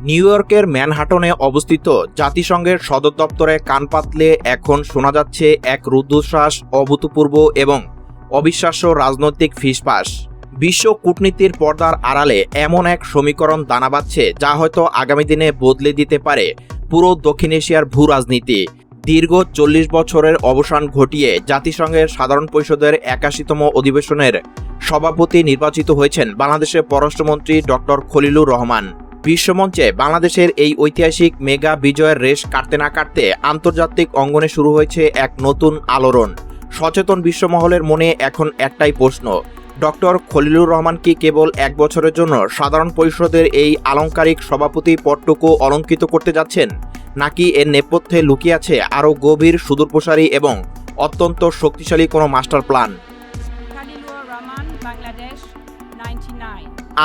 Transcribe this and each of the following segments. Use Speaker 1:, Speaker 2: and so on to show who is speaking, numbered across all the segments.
Speaker 1: New ইয়র্কের ম্যানহাটনে অবস্থিত জাতিসংঘের সদর দপ্তরে কান পাতলে এখন শোনা যাচ্ছে এক রুদ্ধশ্বাস, অভূতপূর্ব এবং অবিশ্বাস্য রাজনৈতিক ফিসফাস। বিশ্ব কূটনীতির পর্দার আড়ালে এমন এক সমীকরণ দানা বাঁধছে যা হয়তো আগামী দিনে বদলে দিতে পারে পুরো দক্ষিণ এশিয়ার ভূ রাজনীতি। দীর্ঘ ৪০ বছরের অবসান ঘটিয়ে জাতিসংঘের সাধারণ পরিষদের ৮১তম অধিবেশনের সভাপতি নির্বাচিত হয়েছেন বাংলাদেশের পররাষ্ট্রমন্ত্রী ডক্টর খলিলুর রহমান। বিশ্বমঞ্চে বাংলাদেশের এই ঐতিহাসিক মেগা বিজয়ের রেশ কাটতে না কাটতে আন্তর্জাতিক অঙ্গনে শুরু হয়েছে এক নতুন আলোড়ন। সচেতন বিশ্বমহলের মনে এখন একটাই প্রশ্ন, ডক্টর খলিলুর রহমান কি কেবল ১ বছরের জন্য সাধারণ পরিষদের এই আলংকারিক সভাপতি পদটুকু অলঙ্কৃত করতে যাচ্ছেন, নাকি এর নেপথ্যে লুকিয়ে আছে আরও গভীর, সুদূরপ্রসারী এবং অত্যন্ত শক্তিশালী কোনো মাস্টার প্ল্যান?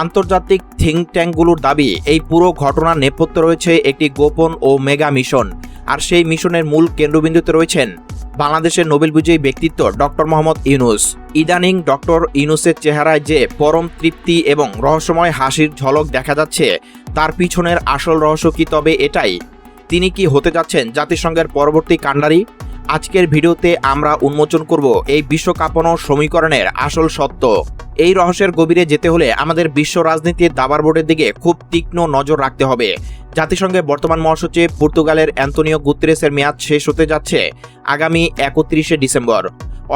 Speaker 1: আন্তর্জাতিক থিঙ্ক ট্যাঙ্কগুলোর দাবি, এই পুরো ঘটনার নেপথ্যে রয়েছে একটি গোপন ও মেগা মিশন, আর সেই মিশনের মূল কেন্দ্রবিন্দুতে রয়েছেন বাংলাদেশের নোবেল বিজয়ী ব্যক্তিত্ব ডক্টর মোহাম্মদ ইউনূস। ইদানিং ডক্টর ইউনূসের চেহারায় যে পরম তৃপ্তি এবং রহস্যময় হাসির ঝলক দেখা যাচ্ছে, তার পিছনের আসল রহস্য কি তবে এটাই? তিনি কি হতে যাচ্ছেন জাতিসংঘের পরবর্তী কাণ্ডারি? আজকের ভিডিওতে আমরা উন্মোচন করব এই বিশ্ব কাঁপানো সমীকরণের আসল সত্য। এই রহস্যের গভীরে যেতে হলে আমাদের বিশ্ব রাজনীতির দাবার বোর্ডের দিকে খুব তীক্ষ্ণ নজর রাখতে হবে। জাতিসংঘের বর্তমান মহাসচিব পর্তুগালের অ্যান্তোনিও গুতেরেসের মেয়াদ শেষ হতে যাচ্ছে আগামী ৩১শে ডিসেম্বর।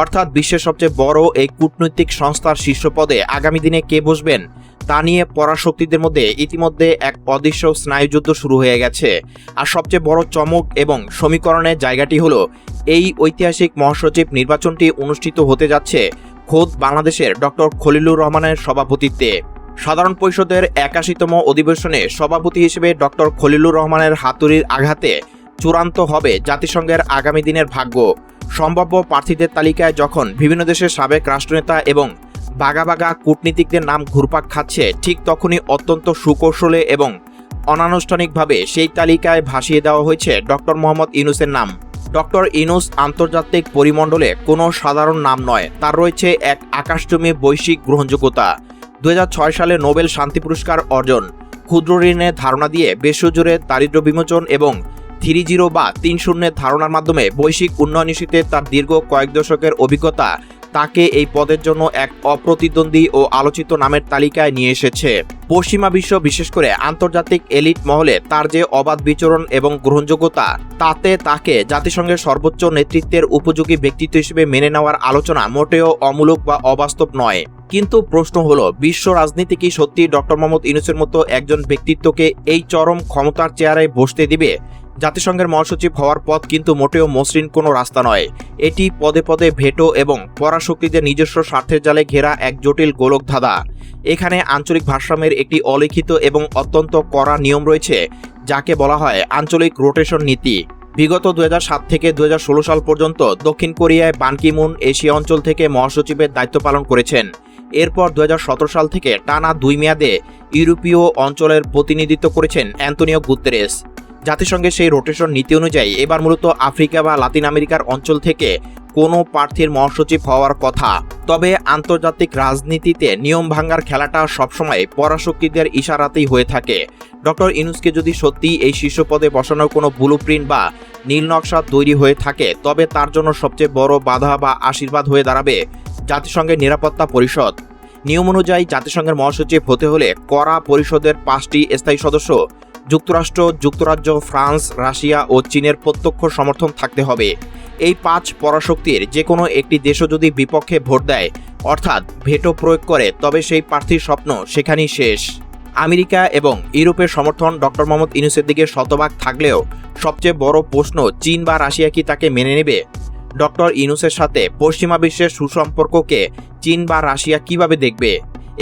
Speaker 1: অর্থাৎ বিশ্বের সবচেয়ে বড় এই কূটনৈতিক সংস্থার শীর্ষ পদে আগামী দিনে কে বসবেন তা নিয়ে পরাশক্তিদের মধ্যে ইতিমধ্যে এক অদৃশ্য স্নায়ুযুদ্ধ শুরু হয়ে গেছে। আর সবচেয়ে বড় চমক এবং সমীকরণের জায়গাটি হলো, এই ঐতিহাসিক মহাসচিব নির্বাচনটি অনুষ্ঠিত হতে যাচ্ছে খোদ বাংলাদেশের ডক্টর খলিলুর রহমানের সভাপতিত্বে। সাধারণ পরিষদের ৮১তম অধিবেশনে সভাপতি হিসেবে ডক্টর খলিলুর রহমানের হাতুড়ির আঘাতে চূড়ান্ত হবে জাতিসংঘের আগামী দিনের ভাগ্য। সম্ভাব্য প্রার্থীদের তালিকায় যখন বিভিন্ন দেশের সাবেক রাষ্ট্রনেতা এবং বাঘা বাঘা কূটনীতিকদের নাম ঘুরপাক খাচ্ছে, ঠিক তখনই অত্যন্ত সুকৌশলে এবং অনানুষ্ঠানিকভাবে সেই তালিকায় ভাসিয়ে দেওয়া হয়েছে ডক্টর মোহাম্মদ ইউনূসের নাম। ডক্টর ইউনূস আন্তর্জাতিক পরিমণ্ডলে কোনো সাধারণ নাম নয়, তার রয়েছে এক আকাশচুম্বী বৈশ্বিক গ্রহণযোগ্যতা। ২০০৬ সালে নোবেল শান্তি পুরস্কার অর্জন, ক্ষুদ্র ঋণের ধারণা দিয়ে বিশ্বজুড়ে দারিদ্র্য বিমোচন এবং ৩-০ বা ৩-০ ধারণার মাধ্যমে বৈশ্বিক উন্নয়ন ইস্যুতে তার দীর্ঘ কয়েক দশকের অভিজ্ঞতা তাকে এই পদের জন্য এক অপ্রতিদ্বন্দ্বী ও আলোচিত নামের তালিকায় নিয়ে এসেছে। পশ্চিমা বিশ্ব, বিশেষ করে আন্তর্জাতিক এলিট মহলে তার যে অবাধ বিচরণ এবং গ্রহণযোগ্যতা, তাতে তাকে জাতিসংঘের সর্বোচ্চ নেতৃত্বের উপযোগী ব্যক্তিত্ব হিসেবে মেনে নেওয়ার আলোচনা মোটেও অমূলক বা অবাস্তব নয়। কিন্তু প্রশ্ন হলো, বিশ্ব রাজনীতি কি সত্যি ডক্টর মোহাম্মদ ইউনূসের মতো একজন ব্যক্তিত্বকে এই চরম ক্ষমতার চেয়ারে বসতে দিবে? জাতিসংঘের মহাসচিব হওয়ার পথ কিন্তু মোটেও মসৃণ কোনো রাস্তা নয়। এটি পদে পদে ভেটো এবং পরাশক্তিদের নিজস্ব স্বার্থের জালে ঘেরা এক জটিল গোলকধাঁধা। এখানে আঞ্চলিক ভারসাম্যের একটি অলিখিত এবং অত্যন্ত কড়া নিয়ম রয়েছে, যাকে বলা হয় আঞ্চলিক রোটেশন নীতি। বিগত ২০০৭ থেকে ২০১৬ সাল পর্যন্ত দক্ষিণ কোরিয়ায় বান কি মুন এশিয়া অঞ্চল থেকে মহাসচিবের দায়িত্ব পালন করেছেন। এরপর ২০১৭ সাল থেকে টানা ২ মেয়াদে ইউরোপীয় অঞ্চলের প্রতিনিধিত্ব করেছেন অ্যান্তোনিও গুতেরেস। জাতিসংঘের সেই রোটেশন নীতি অনুযায়ী এবার মূলত আফ্রিকা বা লাতিন আমেরিকার অঞ্চল থেকে কোনো প্রার্থীর মহাসচিব হওয়ার কথা। তবে আন্তর্জাতিক রাজনীতিতে নিয়ম ভাঙার খেলাটা সবসময় পরাশক্তিদের ইশারাতেই হয়ে থাকে। ডক্টর ইউনূসকে যদি সত্যি এই শীর্ষ পদে বসানোর কোনো ব্লুপ্রিন্ট বা নীলনকশা তৈরি হয়ে থাকে, তবে তার জন্য সবচেয়ে বড় বাধা বা আশীর্বাদ হয়ে দাঁড়াবে জাতিসংঘের নিরাপত্তা পরিষদ। নিয়ম অনুযায়ী জাতিসংঘের মহাসচিব হতে হলে কড়া পরিষদের ৫টি স্থায়ী সদস্য, যুক্তরাষ্ট্র, যুক্তরাজ্য, ফ্রান্স, রাশিয়া ও চীনের প্রত্যক্ষ সমর্থন থাকতে হবে। এই ৫ পরাশক্তির যে কোনো একটি দেশও যদি বিপক্ষে ভোট দেয়, অর্থাৎ ভেটো প্রয়োগ করে, তবে সেই প্রার্থীর স্বপ্ন সেখানেই শেষ। আমেরিকা এবং ইউরোপের সমর্থন ডক্টর মোহাম্মদ ইউনূসের দিকে শতভাগ থাকলেও সবচেয়ে বড় প্রশ্ন, চীন বা রাশিয়া কি তাকে মেনে নেবে? ডক্টর ইউনূসের সাথে পশ্চিমা বিশ্বের সুসম্পর্ককে চীন বা রাশিয়া কিভাবে দেখবে?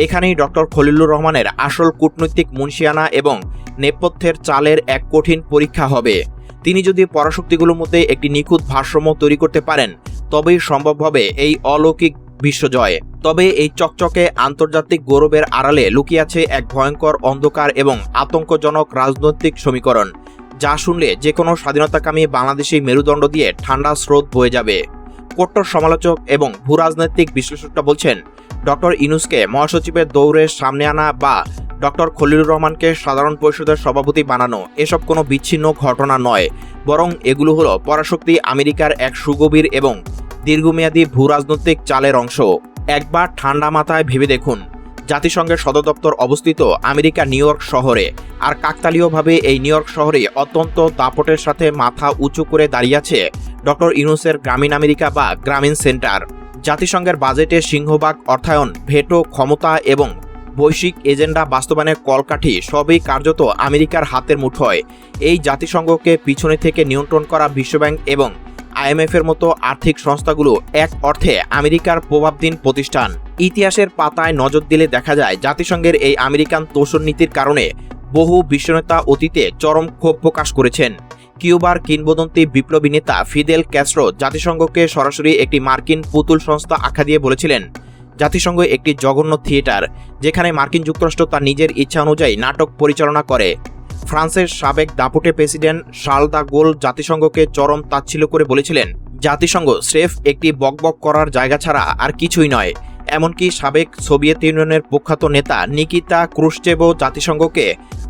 Speaker 1: এখানেই ডক্টর খলিলুর রহমানের আসল কূটনৈতিক মুনশিয়ানা এবং নেপথ্যের চালের এক কঠিন পরীক্ষা হবে। তিনি যদি পরাশক্তিগুলোর মধ্যে একটি নিখুঁত ভারসাম্য তৈরি করতে পারেন, তবেই সম্ভব হবে এই অলৌকিক বিশ্বজয়। তবে এই চকচকে আন্তর্জাতিক গৌরবের আড়ালে লুকিয়ে আছে এক ভয়ঙ্কর অন্ধকার এবং আতঙ্কজনক রাজনৈতিক সমীকরণ, যা শুনলে যে কোনো স্বাধীনতাকামী বাংলাদেশি মেরুদণ্ড দিয়ে ঠান্ডা স্রোত বয়ে যাবে। কট্টর সমালোচক এবং ভূরাজনৈতিক বিশ্লেষকরা বলছেন, ডক্টর ইউনূসকে মহাসচিবের দৌড়ে সামনে আনা বা ডক্টর খলিলুর রহমানকে সাধারণ পরিষদের সভাপতি বানানো এসব কোনো বিচ্ছিন্ন ঘটনা নয়, বরং এগুলো হলো পরাশক্তি আমেরিকার এক সুগভীর এবং দীর্ঘমেয়াদী ভূরাজনৈতিক চালের অংশ। একবার ঠান্ডা মাথায় ভেবে দেখুন, জাতিসংঘের সদর দপ্তর অবস্থিত আমেরিকা নিউ ইয়র্ক শহরে, আর কাকতালীয়ভাবে এই নিউ ইয়র্ক শহরে অত্যন্ত দাপটের সাথে মাথা উঁচু করে দাঁড়িয়ে আছে ডক্টর ইউনূসের গ্রামীণ আমেরিকা বা গ্রামীণ সেন্টার। জাতিসংঘের বাজেটে সিংহভাগ অর্থায়ন, ভেটো ক্ষমতা এবং বৈশ্বিক এজেন্ডা বাস্তবায়নের কলকাঠি সবই কার্যত আমেরিকার হাতের মুঠোয়। এই জাতিসংঘকে পিছনে থেকে নিয়ন্ত্রণ করা বিশ্বব্যাংক এবং আইএমএফের মতো আর্থিক সংস্থাগুলো এক অর্থে আমেরিকার প্রভাবধীন প্রতিষ্ঠান। ইতিহাসের পাতায় নজর দিলে দেখা যায় জাতিসংঘের এই আমেরিকান তোষণ নীতির কারণে বহু বিশ্বনেতা অতীতে চরম ক্ষোভ প্রকাশ করেছেন। কিউবার কিংবদন্তি বিপ্লবী নেতা ফিদেল ক্যাস্ট্রো জাতিসংঘকে সরাসরি একটি মার্কিন পুতুল সংস্থা আখ্যা দিয়ে বলেছিলেন, জাতিসংঘ একটি জঘন্য থিয়েটার যেখানে মার্কিন যুক্তরাষ্ট্র তার নিজের ইচ্ছা অনুযায়ী নাটক পরিচালনা করে। ফ্রান্সের সাবেক দাপুটে প্রেসিডেন্ট শার্ল দ্য গোল জাতিসংঘকে চরম তাচ্ছিল্য করে বলেছিলেন, জাতিসংঘ স্রেফ একটি বকবক করার জায়গা ছাড়া আর কিছুই নয়। এমনকি সাবেক সোভিয়েত ইউনিয়নের প্রখ্যাত নেতা নিকিতা ক্রুশ্চেভও জাতিসংঘকে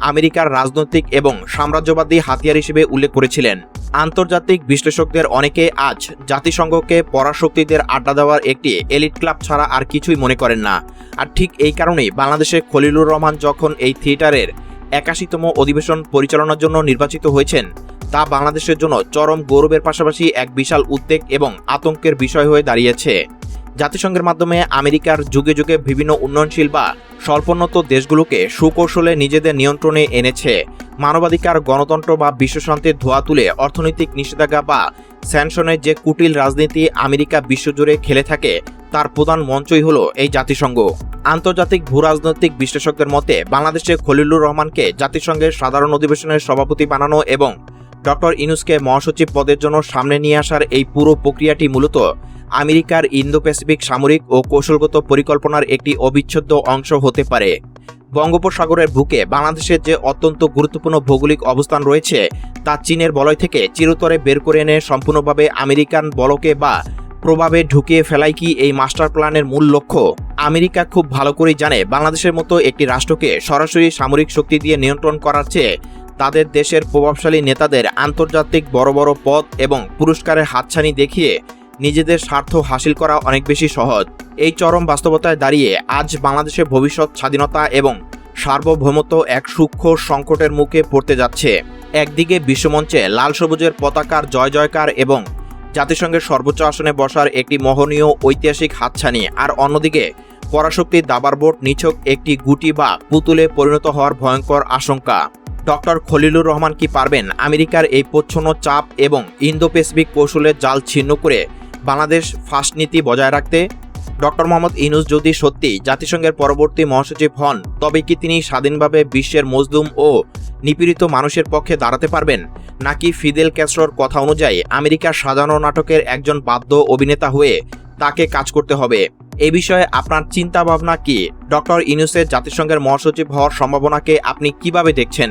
Speaker 1: আমেরিকার রাজনৈতিক এবং সাম্রাজ্যবাদী হাতিয়ার হিসেবে উল্লেখ করেছিলেন। আন্তর্জাতিক বিশ্লেষকদের অনেকে আজ জাতিসংঘকে পরাশক্তিদের আড্ডা দেওয়ার একটি এলিট ক্লাব ছাড়া আর কিছুই মনে করেন না। আর ঠিক এই কারণেই বাংলাদেশে খলিলুর রহমান যখন এই থিয়েটারের ৮১তম অধিবেশন পরিচালনার জন্য নির্বাচিত হয়েছেন, তা বাংলাদেশের জন্য চরম গৌরবের পাশাপাশি এক বিশাল উদ্বেগ এবং আতঙ্কের বিষয় হয়ে দাঁড়িয়েছে। জাতিসংঘের মাধ্যমে আমেরিকার যুগে যুগে বিভিন্ন উন্নয়নশীল বা স্বল্পোন্নত দেশগুলোকে সুকৌশলে নিজেদের নিয়ন্ত্রণে এনেছে। মানবাধিকার, গণতন্ত্র বা বিশ্বশান্তির ধোয়া তুলে অর্থনৈতিক নিষেধাজ্ঞা বা স্যাংশনের যে কুটিল রাজনীতি আমেরিকা বিশ্বজুড়ে খেলে থাকে, তার প্রধান মঞ্চই হলো এই জাতিসংঘ। আন্তর্জাতিক ভূরাজনৈতিক বিশ্লেষকদের মতে বাংলাদেশে খলিলুর রহমানকে জাতিসংঘের সাধারণ অধিবেশনের সভাপতি বানানো এবং ডক্টর ইউনূসকে মহাসচিব পদের জন্য সামনে নিয়ে আসার এই পুরো প্রক্রিয়াটি মূলত আমেরিকার ইন্দো প্যাসিফিক সামরিক ও কৌশলগত পরিকল্পনার একটি অবিচ্ছেদ্য অংশ হতে পারে। বঙ্গোপসাগরের বুকে বাংলাদেশের যে অত্যন্ত গুরুত্বপূর্ণ ভৌগোলিক অবস্থান রয়েছে, তা চীনের বলয় থেকে চিরতরে বের করে এনে সম্পূর্ণভাবে আমেরিকান বলকে বা প্রভাবে ঢুকিয়ে ফেলাই কি এই মাস্টার প্ল্যানের মূল লক্ষ্য? আমেরিকা খুব ভালো করেই জানে বাংলাদেশের মতো একটি রাষ্ট্রকে সরাসরি সামরিক শক্তি দিয়ে নিয়ন্ত্রণ করার চেয়ে তাদের দেশের প্রভাবশালী নেতাদের আন্তর্জাতিক বড় বড় পদ এবং পুরস্কারের হাতছানি দেখিয়ে নিজেদের স্বার্থ হাসিল করা অনেক বেশি সহজ। এই চরম বাস্তবতায় দাঁড়িয়ে আজ বাংলাদেশের ভবিষ্যৎ স্বাধীনতা এবং সার্বভৌমত্ব এক সূক্ষ্ম সংকটের মুখে পড়তে যাচ্ছে। একদিকে বিশ্বমঞ্চে লাল সবুজের পতাকার জয় জয়কার এবং জাতিসংঘের সর্বোচ্চ আসনে বসার একটি মোহনীয় ঐতিহাসিক হাতছানি, আর অন্যদিকে পরাশক্তির দাবার বোর্ড নিছক একটি গুটি বা পুতুলে পরিণত হওয়ার ভয়ঙ্কর আশঙ্কা। ডক্টর খলিলুর রহমান কি পারবেন আমেরিকার এই প্রচ্ছন্ন চাপ এবং ইন্দো প্যাসিফিক কৌশলের জাল ছিন্ন করে বাংলাদেশ ফার্স্ট নীতি বজায় রাখতে? ডক্টর মোহাম্মদ ইউনূস যদি সত্যি জাতিসংঘের পরবর্তী মহাসচিব হন, তবে কি তিনি স্বাধীনভাবে বিশ্বের মজলুম ও নিপীড়িত মানুষের পক্ষে দাঁড়াতে পারবেন, নাকি ফিদেল ক্যাস্ট্রোর কথা অনুযায়ী আমেরিকার সাজানো নাটকের একজন বাধ্য অভিনেতা হয়ে তাকে কাজ করতে হবে? এ বিষয়ে আপনার চিন্তা ভাবনা কি? ডক্টর ইউনূসের জাতিসংঘের মহাসচিব হওয়ার সম্ভাবনাকে আপনি কিভাবে দেখছেন?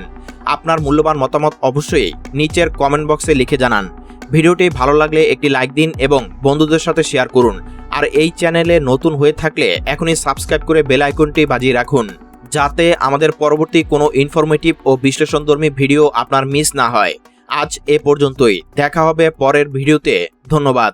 Speaker 1: আপনার মূল্যবান মতামত অবশ্যই নিচের কমেন্ট বক্সে লিখে জানান। ভিডিওটি ভালো লাগলে একটি লাইক দিন এবং বন্ধুদের সাথে শেয়ার করুন। আর এই চ্যানেলে নতুন হয়ে থাকলে এখনই সাবস্ক্রাইব করে বেল আইকনটি বাজিয়ে রাখুন, যাতে আমাদের পরবর্তী কোনো ইনফরমেটিভ ও বিশ্লেষণধর্মী ভিডিও আপনার মিস না হয়। আজ এ পর্যন্তই, দেখা হবে পরের ভিডিওতে। ধন্যবাদ।